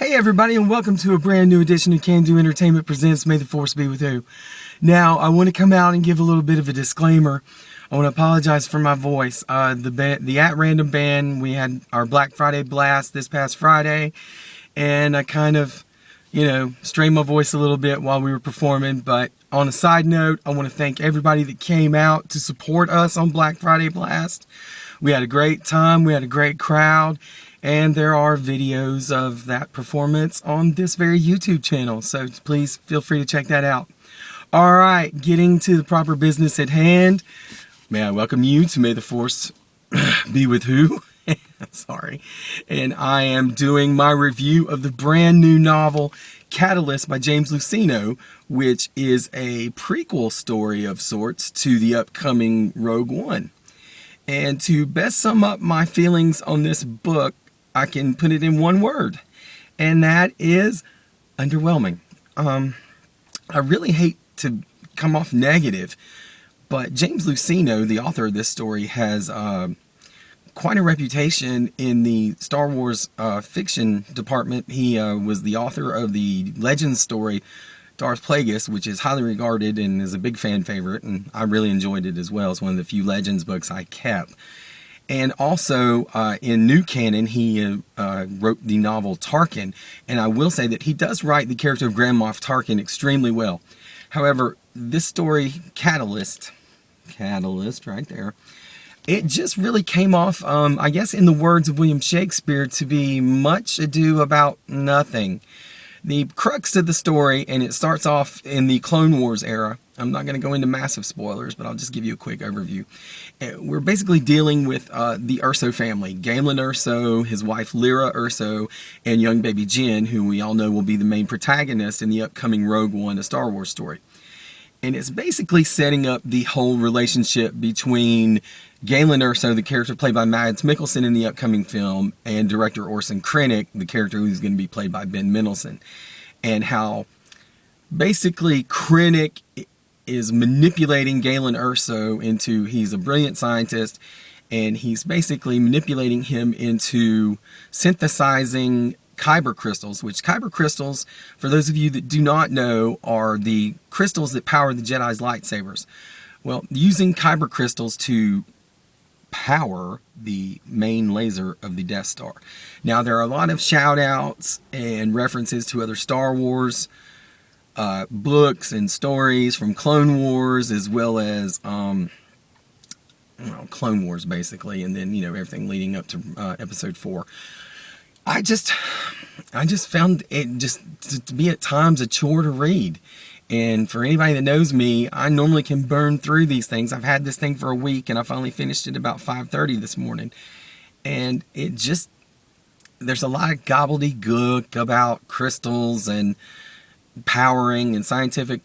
Hey everybody, and welcome to a brand new edition of Can Do Entertainment Presents May the Force Be With You. Now, I want to come out and give a little bit of a disclaimer. I want to apologize for my voice. The At Random Band, we had our Black Friday blast this past Friday, and I kind of, strained my voice a little bit while we were performing. But on a side note, I want to thank everybody that came out to support us on Black Friday blast. We had a great time, we had a great crowd, and there are videos of that performance on this very YouTube channel, so please feel free to check that out. Alright, getting to the proper business at hand, may I welcome you to May the Force Be With Who? Sorry. And I am doing my review of the brand new novel Catalyst by James Luceno, which is a prequel story of sorts to the upcoming Rogue One. And to best sum up my feelings on this book, I can put it in one word, and that is underwhelming. I really hate to come off negative, but James Luceno, the author of this story, has quite a reputation in the Star Wars fiction department. He was the author of the Legends story Darth Plagueis, which is highly regarded and is a big fan favorite, and I really enjoyed it as well. It's one of the few Legends books I kept. And also, in new canon, he wrote the novel Tarkin, and I will say that he does write the character of Grand Moff Tarkin extremely well. However, this story, Catalyst right there, it just really came off, I guess in the words of William Shakespeare, to be much ado about nothing. The crux of the story, and it starts off in the Clone Wars era. I'm not going to go into massive spoilers, but I'll just give you a quick overview. We're basically dealing with the Erso family. Galen Erso, his wife Lyra Erso, and young baby Jyn, who we all know will be the main protagonist in the upcoming Rogue One, a Star Wars story. And it's basically setting up the whole relationship between Galen Erso, the character played by Mads Mikkelsen in the upcoming film, and director Orson Krennic, the character who's going to be played by Ben Mendelsohn. And how basically Krennic is manipulating Galen Erso into, he's a brilliant scientist, and he's basically manipulating him into synthesizing kyber crystals, which kyber crystals, for those of you that do not know, are the crystals that power the Jedi's lightsabers. Well, using kyber crystals to power the main laser of the Death Star. Now, there are a lot of shout outs and references to other Star Wars books and stories from Clone Wars, as well as Clone Wars basically, and then everything leading up to episode 4. I just found it just to be at times a chore to read. And for anybody that knows me, I normally can burn through these things. I've had this thing for a week, and I finally finished it about 5:30 this morning. And it just, there's a lot of gobbledygook about crystals and powering and scientific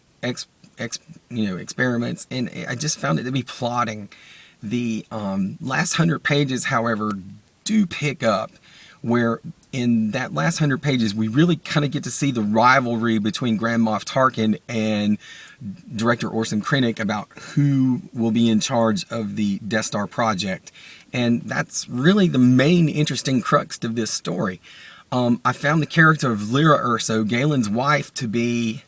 experiments, and I just found it to be plodding. The last 100 pages, however, do pick up, where in that last 100 pages, we really kind of get to see the rivalry between Grand Moff Tarkin and director Orson Krennic about who will be in charge of the Death Star project. And that's really the main interesting crux of this story. I found the character of Lyra Erso, Galen's wife, to be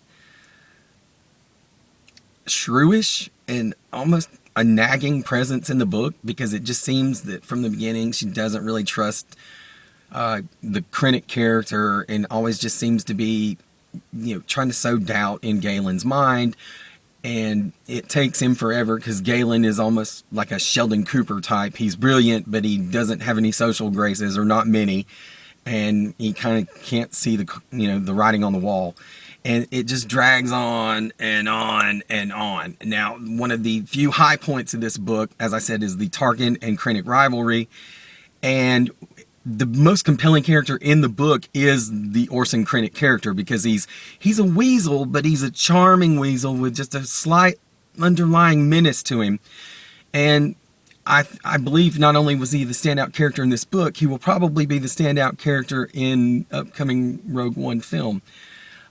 shrewish and almost a nagging presence in the book, because it just seems that from the beginning she doesn't really trust the Krennic character, and always just seems to be trying to sow doubt in Galen's mind. And it takes him forever, because Galen is almost like a Sheldon Cooper type. He's brilliant, but he doesn't have any social graces, or not many, and he kind of can't see the writing on the wall. And it just drags on and on and on. Now, one of the few high points of this book, as I said, is the Tarkin and Krennic rivalry. And the most compelling character in the book is the Orson Krennic character, because he's a weasel, but he's a charming weasel with just a slight underlying menace to him. And I believe not only was he the standout character in this book, he will probably be the standout character in upcoming Rogue One film.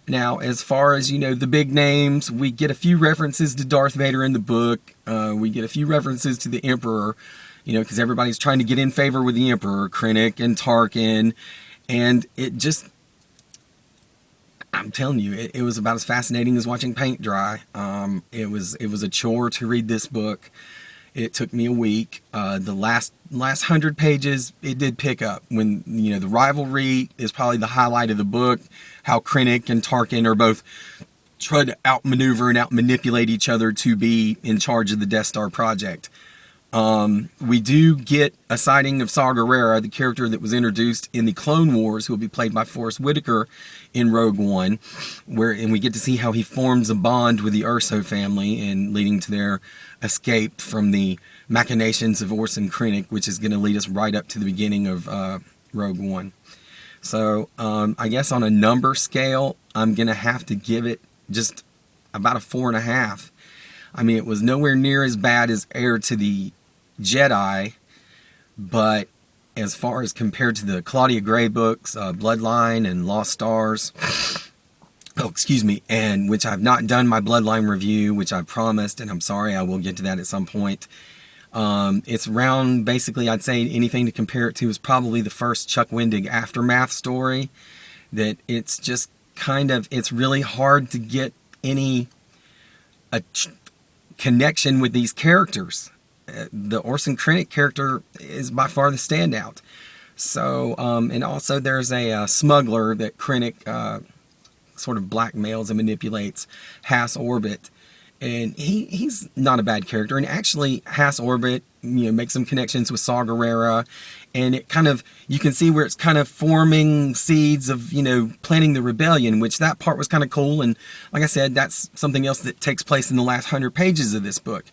Now, as far as, the big names, we get a few references to Darth Vader in the book. We get a few references to the Emperor. Because everybody's trying to get in favor with the Emperor, Krennic and Tarkin, and it just, I'm telling you, it was about as fascinating as watching paint dry. It was a chore to read this book. It took me a week. The last 100 pages, it did pick up. When, you know, the rivalry is probably the highlight of the book. How Krennic and Tarkin are both trying to outmaneuver and outmanipulate each other to be in charge of the Death Star project. We do get a sighting of Saw Gerrera, the character that was introduced in the Clone Wars, who will be played by Forrest Whitaker in Rogue One, and we get to see how he forms a bond with the Urso family, and leading to their escape from the machinations of Orson Krennic, which is going to lead us right up to the beginning of Rogue One. So I guess on a number scale, I'm going to have to give it just about a 4.5. I mean, it was nowhere near as bad as Heir to the Jedi, but as far as compared to the Claudia Gray books, Bloodline and Lost Stars, and which I've not done my Bloodline review, which I promised, and I'm sorry, I will get to that at some point. It's around, basically, I'd say anything to compare it to is probably the first Chuck Wendig Aftermath story. That it's just kind of, it's really hard to get any connection with these characters. The Orson Krennic character is by far the standout. So, and also there's a smuggler that Krennic sort of blackmails and manipulates, Hass Orbit. And he's not a bad character. And actually, Hass Orbit, you know, makes some connections with Saw Gerrera. And it kind of, you can see where it's kind of forming seeds of, you know, planning the rebellion, which that part was kind of cool. And like I said, that's something else that takes place in the last 100 pages of this book.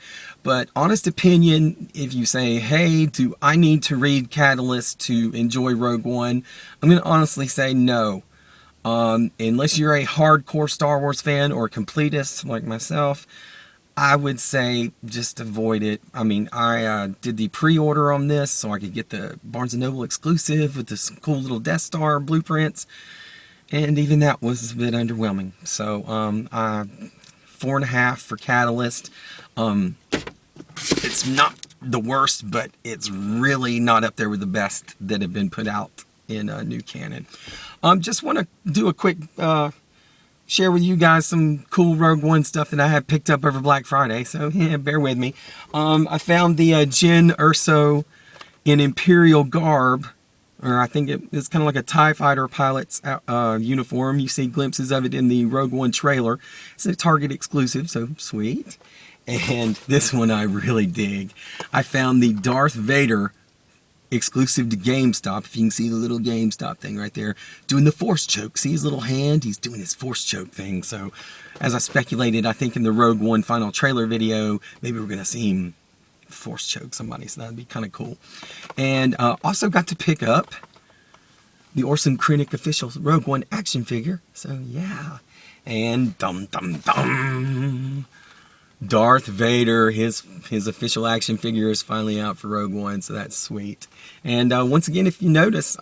But honest opinion, if you say, hey, do I need to read Catalyst to enjoy Rogue One? I'm going to honestly say no. Unless you're a hardcore Star Wars fan or a completist like myself, I would say just avoid it. I mean, I did the pre-order on this so I could get the Barnes & Noble exclusive with this cool little Death Star blueprints, and even that was a bit underwhelming. So, 4.5 for Catalyst. It's not the worst, but it's really not up there with the best that have been put out in new canon. Just want to do a quick share with you guys some cool Rogue One stuff that I have picked up over Black Friday, so yeah, bear with me. I found the Jyn Erso in Imperial garb, or I think it's kind of like a TIE fighter pilot's uniform. You see glimpses of it in the Rogue One trailer. It's a Target exclusive, so sweet. And this one I really dig. I found the Darth Vader exclusive to GameStop. If you can see the little GameStop thing right there, doing the force choke. See his little hand? He's doing his force choke thing. So, as I speculated, I think in the Rogue One final trailer video, maybe we're going to see him force choke somebody. So that'd be kind of cool. And also got to pick up the Orson Krennic official Rogue One action figure. So yeah. And dum dum dum, Darth Vader, his official action figure is finally out for Rogue One, so that's sweet. And once again, if you notice,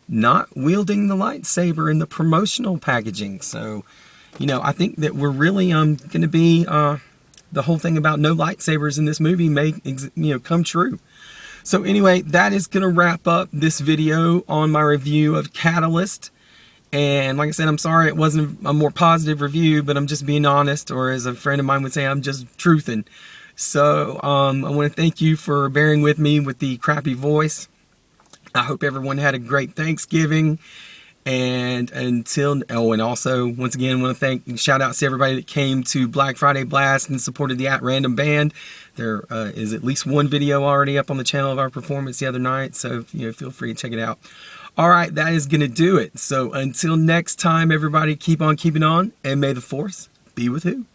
not wielding the lightsaber in the promotional packaging. So, you know, I think that we're really going to be, the whole thing about no lightsabers in this movie may, come true. So anyway, that is going to wrap up this video on my review of Catalyst. And like I said, I'm sorry it wasn't a more positive review, but I'm just being honest, or as a friend of mine would say, I'm just truthing. So I want to thank you for bearing with me with the crappy voice. I hope everyone had a great Thanksgiving. And and also, once again, I want to shout out to everybody that came to Black Friday Blast and supported the At Random Band. There is at least one video already up on the channel of our performance the other night, so feel free to check it out. All right, that is going to do it. So until next time, everybody, keep on keeping on, and may the Force be with you.